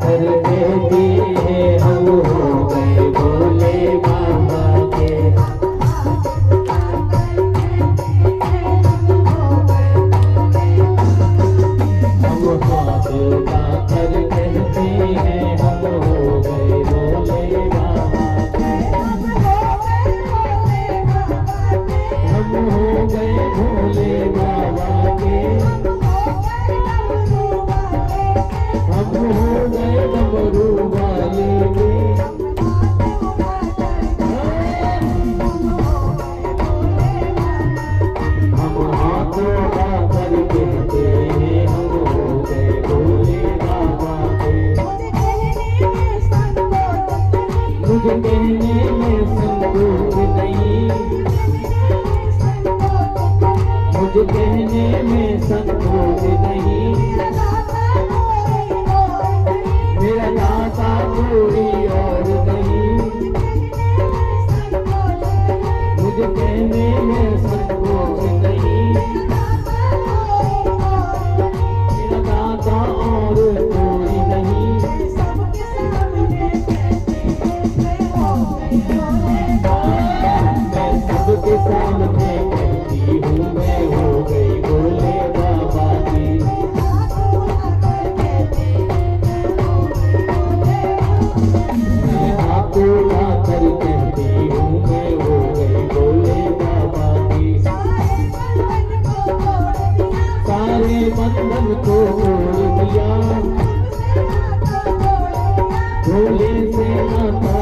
कर देती है हम हो गए भोले बाबा के। हम हाथ उठाकर कहते हैं हम हो गए भोले बाबा के। हम हो गए भोले बाबा के। हम हो गए डमरू वाले के। हम हाथों उठाकर कहते हैं हम हो गए भोले बाबा के। मुझे कहने में संकोच नहीं, मुझे कहने में संकोच नहीं, मेरा दाता कोई और नहीं। मुझे कहने में संकोच नहीं, मेरा दाता और कोई नहीं। मैं सबके सामने कहती हूँ मैं हो गई भोले बाबा की। मैं आपको आकर कहती हूँ मैं हो गई भोले बाबा की। सारे बंधन को तोड़ दिया, भोले से नाता